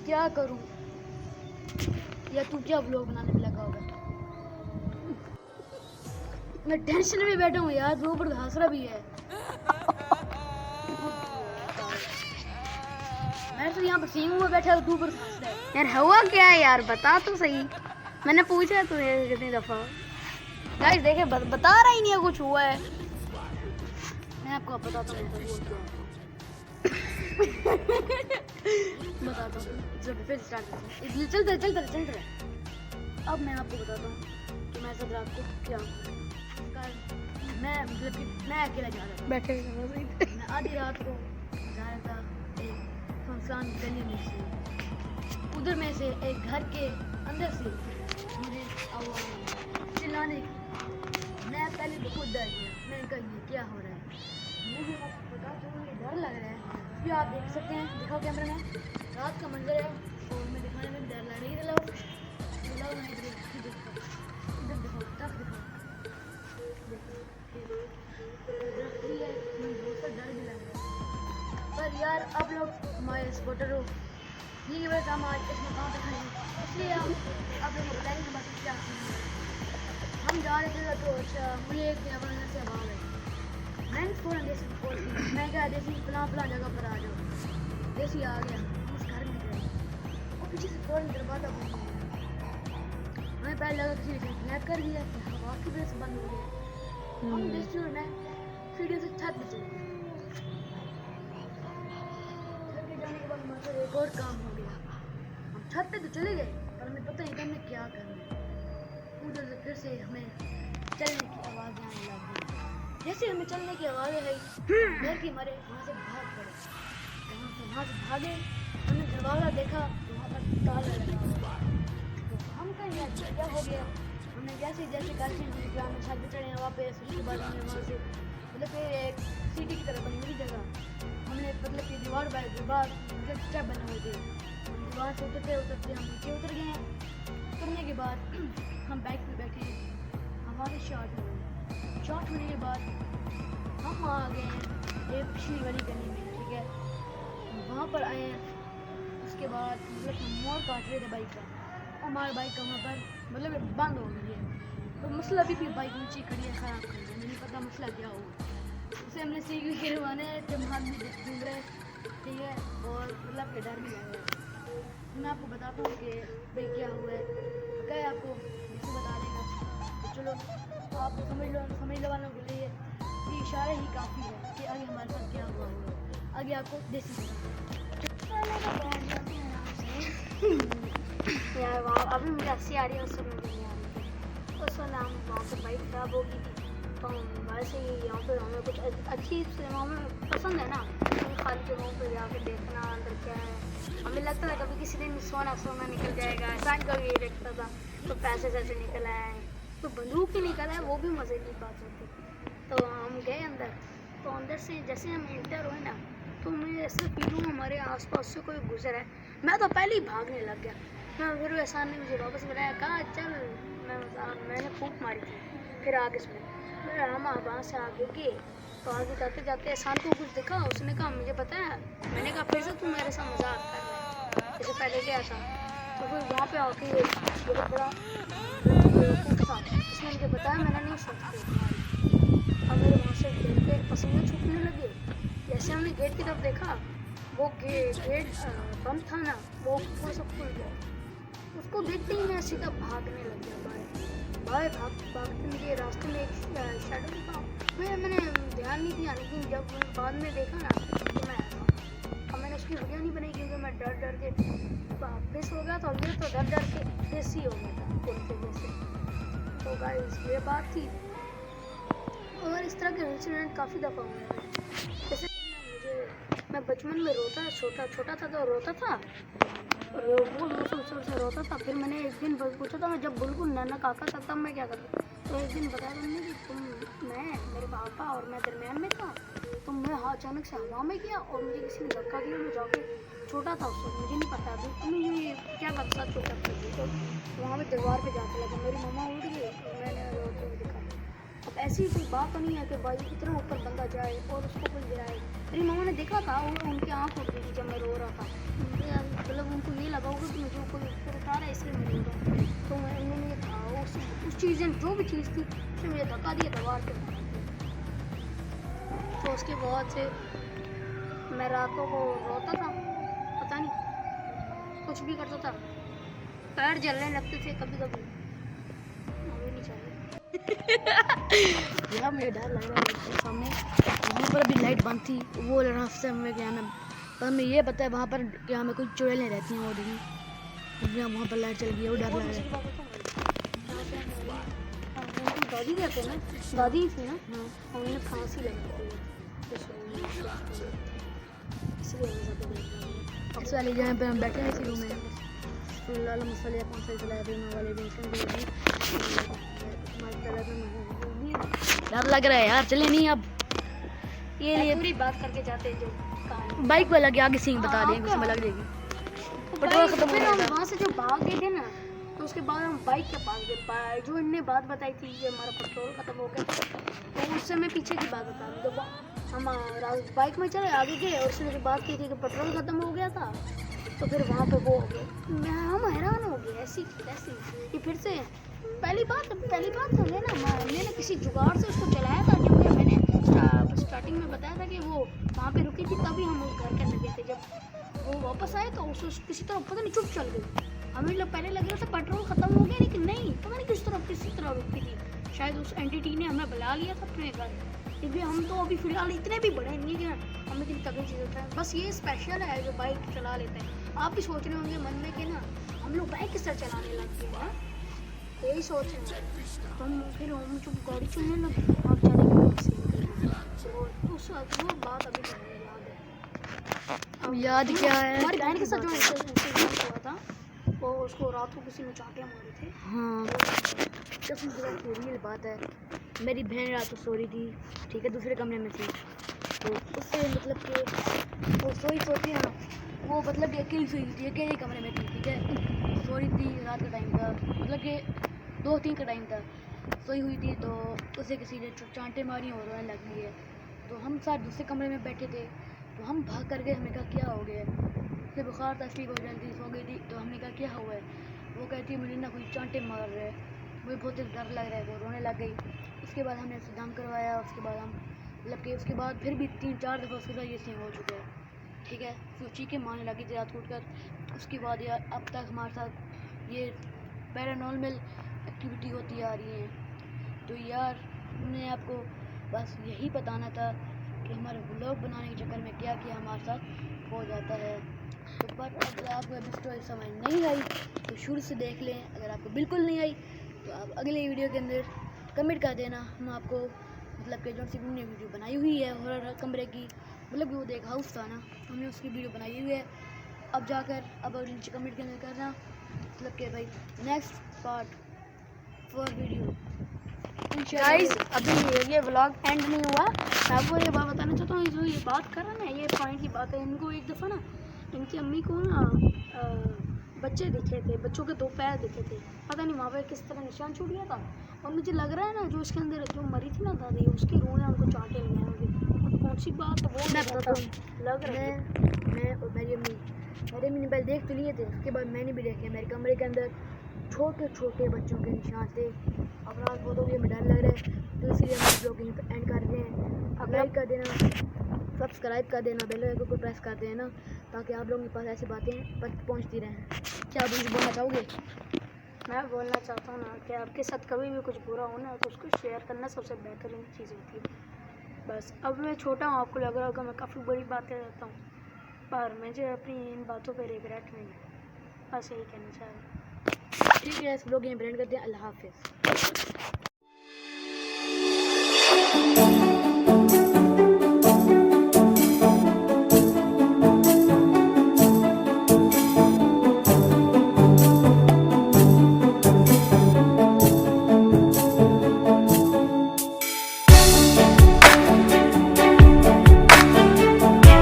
क्या करूं? या तू क्या व्लॉग बनाने में लगा होगा? मैं टेंशन में बैठा हूँ यार, वो ऊपर हंस रहा भी है। मैं तो यहाँ पर सींग हुआ बैठा हूँ, तू ऊपर हंस रहा है। यार हुआ क्या है यार, बता तो सही। मैंने पूछा तुझे कितनी दफा। गाइस देखे बता रहा ही नहीं है कुछ हुआ है। मैं आपको बताता हूँ बताता हूँ। चलो फिर स्टार्ट करते हैं। चलते अब मैं आपको बताता हूँ कि मैं सब रात को क्या कल मैं मतलब कि मैं अकेला जा रहा था। बैठे मैं आधी रात को जा रहा था एक सुनसान गली में से। उधर में से एक घर के अंदर से मुझे आवाज़ आई चिल्लाने की। मैं पहले तो खुद डर गया। मैंने कहा ये क्या हो रहा है? मुझे पता चला मुझे डर लग रहा है। ये आप देख सकते हैं, दिखाओ कैमरा में, रात का मंजर है और मैं दिखाने में डर लग रही है। इधर देखो, तक दिखाओ, दरख्त भी है, मुझे बहुत सा डर भी लग रहा है। पर यार आप लोग हमारे सपोर्टर हो, ये वजह से हम आज इस मकाम पे खड़े हैं, इसलिए हम आप लोगों को बताएंगे बात क्या हम जा रहे थे। तो अच्छा मुझे एक अपने से आवाज़ आई। मैंने फ़ौरन देसी कॉल की। मैं क्या देसी फलां जगह पर आ जाओ। देसी आ गया, हम उस घर में गए और पीछे से फ़ौरन दरवाज़ा बंद हो गया। हमें पहले लगा किसी ने किडनैप कर दिया, हवा की वजह से बंद हो गया। हम देसी और मैं सीढ़ियों से छत पे चले गए। छत पे जाने के बाद हमारे साथ एक और काम हो गया। हम छत पे तो चले गए पर हमें पता नहीं था हमने क्या करना है। उधर से फिर से हमें चलने की आवाज़ आने लग गई। जैसे हमें चलने की आवाज़ें आई, डर के मारे वहाँ से भाग पड़े। वहाँ से भागे, हमने दरवाज़ा देखा तो वहाँ पर ताला लगा हुआ। तो हम कहीं यार क्या हो गया। हमने जैसे जैसे करके हम छत पे चढ़े वापस। उसके बाद हमने वहाँ से मतलब फिर एक सिटी की तरफ बनी हुई जगह हमने मतलब कि दीवार स्टेप बने हुए थे। हम दीवार से उतरते हम नीचे उतर गए हैं। उतरने के बाद हम बाइक पे बैठे हैं, हमारे शॉट हो गए। शॉट होने के बाद हम आ गए हैं एक पिछली वाली गली में, ठीक है। वहाँ पर आए हैं, उसके बाद मतलब हम मोड़ काट रहे थे बाइक का, हमारी बाइक का वहाँ पर मतलब बंद हो गई है। तो मसला अभी भी बाइक नीचे खड़ी है, ख़राब खड़ी है, मुझे नहीं पता मसला क्या हुआ। उसे हमने सीख भी गिरवाने जब हाथ में घूम रहे, ठीक है, और मतलब के डर भी लग रहा है। मैं आपको बताता हूँ कि भाई क्या हुआ है, क्या आपको जैसे बता देगा। तो चलो आप समझ लो वालों के लिए ये इशारे ही काफ़ी है कि आगे हमारे साथ क्या हुआ होगा। आगे आपको देसी यार वहाँ अभी मुझे हंसी आ रही है, उस समय नहीं आ रही। उस समय हम वहाँ पर बाइक खराब हो गई थी, तो हम वैसे ही यहाँ पर हमें कुछ अच्छी सिनेमा में पसंद है ना, हम खाली जगहों पर जाकर देखना अंदर क्या है। हमें लगता था कभी किसी दिन सोना निकल जाएगा, इंसान कभी ये देखता था तो पैसे निकल आए, तो बंदूक ही निकल आए, वो भी मज़े की बात होती। तो हम गए अंदर, तो अंदर से जैसे हम इंटर हुए ना, तो मैं ऐसा फील हुआ हमारे आसपास से कोई गुजरा है। मैं तो पहले ही भागने लग गया। मैं फिर एहसान ने मुझे वापस बुलाया, कहा चल। मैंने फूंक मारी थी, फिर आगे सुने फिर हम वहाँ से आगे गए। तो आगे जाते जाते एहसान को कुछ दिखा, उसने कहा मुझे पता है। मैंने कहा फिर से तू मेरे साथ मजाक कर रहा है, जैसे पहले गया था। तो फिर वहाँ पे आके बहुत बड़ा बेवकूफ़ था, उसने मुझे बताया, मैंने नहीं सोचा तुम्हारी। अब मेरे वहाँ से दिल के पसीने छूटने लगे। जैसे हमने गेट की तरफ देखा, वो गेट बंद था ना, वो थोड़ा सा खुल गया। उसको देखते ही मैं सीधा भागने लग गया भागते मुझे रास्ते में एक शैडो दिखा। मैंने ध्यान नहीं दिया, लेकिन जब मैंने बाद में देखा ना तो मैं अब मैंने उसकी वीडियो नहीं बनाई, क्योंकि मैं डर के वापस हो गया था। ये तो डर के देसी हो गया था कुर्ते जैसे। तो गाइस ये बात थी, और इस तरह के इंसिडेंट काफ़ी दफ़ा हुए हैं। जैसे मैं बचपन में छोटा था तो रोता था, और वो जोर से रोता था। फिर मैंने एक दिन पूछा था, मैं जब बिल्कुल नाना काका था तब मैं क्या करता। तो एक दिन बताया तुमने कि मेरे पापा और मैं दरमियान में था, तो मैं अचानक से हवा में गया और मुझे किसी ने धक्का दिया। मैं जाके छोटा था उस वक्त, मुझे नहीं पता था मुझे क्या पता था, छोटा था। तो वहाँ पर दीवार पर जाके लगा, मेरी मम्मा उठ गई और मैंने रोते हुए दिखा। अब ऐसी कोई बात तो नहीं है कि भाई इतना ऊपर बंदा जाए और उसको कोई गिराए। मेरी मामा ने देखा था और उनकी आँख उठ गई थी जब मैं रो रहा था। मतलब उनको ये लगा होगा कि मुझे कोई ऊपर उठा रहा है इसलिए मैं रो रहा हूँ। तो उन्होंने कहा उस चीज़ ने जो भी चीज़ थी उसने मुझे धक्का दिया दीवार पे। तो उसके बाद से मैं रातों को रोता था, पता नहीं कुछ भी करता था, पैर जलने लगते थे कभी कभी, अभी नहीं चल यार मुझे डर लग रहा है सामने वहाँ पर अभी लाइट बंद थी, वो रास्ते में क्या ना, पर हमें ये पता है वहाँ पर क्या हमें कुछ चुड़ैलें रहती हैं वो देखी, वहाँ पर लाइट चल गई है, वो डर लग रहा है। दादी रहते ना, दादी थी ना, हाँ उन्हें फांसी लगी थी इस वाले जहाँ पे हम बैठे हैं इसी रूम में लाल मसाले कौन सा चलाया वाले डर लग रहा है यार, चले नहीं अब ये पूरी बात करके जाते हैं जो बाइक वाला के आगे सीन बता दें उसमें लग जाएगी। पेट्रोल खत्म हो गया था वहाँ से जो भाग गए थे ना, तो उसके बाद हम बाइक के पास गए, जो इनने बात बताई थी कि हमारा पेट्रोल खत्म हो गया, तो उससे मैं पीछे की बात बता रहा हूँ। तो हम बाइक में चले आगे गए और उसने जो बात की थी कि पेट्रोल खत्म हो गया था, तो फिर वहाँ पे वो हो गए, हम हैरान हो गए ऐसी कि फिर से पहली बात हमें ना हमने ना किसी जुगाड़ से उसको चलाया था, जब मैंने स्टार्टिंग में बताया था कि वो वहाँ पे रुकी थी, तभी हम उस घर के अंदर गए थे। जब वो वापस आए तो उस किसी तरह पता नहीं चुप चल गई। हमें पहले लग रहा था पेट्रोल खत्म हो गया, लेकिन नहीं, पता नहीं किसी तरह रुकी थी। शायद उस एंटिटी ने हमें बुला लिया था अपने घर, क्योंकि हम तो अभी फिलहाल इतने भी बड़े नहीं है कि हमें इतनी तगड़ी चीज़ होता है। बस ये स्पेशल है जो बाइक चला लेते हैं। आप भी सोच रहे होंगे मन में कि ना हम लोग बाइक किस तरह चलाने लग गए हैं, यही सोच रहे हैं। हम जब गाड़ी चलने लगे आप वो बात अभी मुझे याद है। अब याद क्या है, हमारी बहन के साथ जो इंसिडेंट हुआ था, वो उसको रात को किसी ने चांटे मारे थे। हाँ कसम से रियल बात है। मेरी बहन रात को सो रही थी, ठीक है, दूसरे कमरे में थी, तो उससे मतलब कि वो सोती ना, वो मतलब कि अकेली सोई थी, अकेले कमरे में थी, ठीक है, सो रही थी, रात का टाइम था, मतलब कि 2-3 का टाइम था, सोई हुई थी, तो उसे किसी ने चांटे मारी और रोने लग गई है। तो हम साथ दूसरे कमरे में बैठे थे, तो हम भाग कर गए, हमने कहा क्या हो गया है, उसे बुखार था इसलिए बहुत जल्दी सो गई थी। तो हमने कहा क्या हुआ है, वो कहती है मुझे ना कोई चांटे मार रहे हैं, मुझे बहुत डर लग रहा है, वो रोने लग गई। उसके बाद हमने उसे दम करवाया, उसके बाद हम मतलब कि उसके बाद फिर भी 3-4 दफ़ा उसके साथ ये सीन हो चुके हैं, ठीक है, फिर चीखें मारने लगी थी रात को उठकर। उसके बाद यार अब तक हमारे साथ ये पैरानॉर्मल एक्टिविटी होती आ रही है। तो यार मैं आपको बस यही बताना था कि हमारे व्लॉग बनाने के चक्कर में क्या क्या हमारे साथ हो जाता है। तो पर अगर आपको अभी स्टोरी समझ नहीं आई तो शुरू से देख लें, अगर आपको बिल्कुल नहीं आई तो आप अगले वीडियो के अंदर कमेंट कर देना, हम आपको मतलब कि जो सी हमने वीडियो बनाई हुई है हॉरर कमरे की, मतलब कि वो एक हाउस था ना, हमने उसकी वीडियो बनाई हुई है। अब जाकर अब नीचे कमेंट के अंदर करना मतलब कि भाई next part for video. Guys अभी ये व्लॉग एंड नहीं हुआ, मैं आपको ये बात बताना चाहता हूँ, जो ये बात कर रहा है ना, ये पॉइंट की बात है। इनको एक दफ़ा ना इनकी अम्मी को ना बच्चे दिखे थे, बच्चों के 2 पैर दिखे थे, पता नहीं वहाँ पे किस तरह निशान छूट गया था। और मुझे लग रहा है ना जो इसके अंदर जो मरी थी ना दादी, उसकी रूह ने उनको चांटे लिए होंगे। कौन सी बात वो मैं बताता हूँ, लग रहा है मैं और मेरी अम्मी ने पहले देख तो लिए थे, उसके बाद मैंने भी देखे मेरे कमरे के अंदर छोटे छोटे बच्चों के निशान थे। अब रात बहुत हो गई, हमें डर लग रहा है, तो इसलिए हम ब्लॉग यहीं पर एंड कर रहे हैं। अब लाइक कर देना, सब्सक्राइब कर देना, बेल आइकन को प्रेस कर देना, ताकि आप लोगों के पास ऐसी बातें पहुंचती रहें। क्या आप मुझे बोलना चाहोगे? मैं बोलना चाहता हूँ ना कि आपके साथ कभी भी कुछ बुरा हो ना तो उसको शेयर करना सबसे बेहतरीन चीज़ होती है। बस अब मैं छोटा हूँ, आपको लग रहा होगा मैं काफ़ी बड़ी बातें करता हूँ, पर मुझे अपनी इन बातों पे रिग्रेट नहीं है, बस यही कहना चाह रहा हूँ। ठीक है, इस ब्लॉग यहीं पर एंड करते हैं। अल्लाह हाफिज़।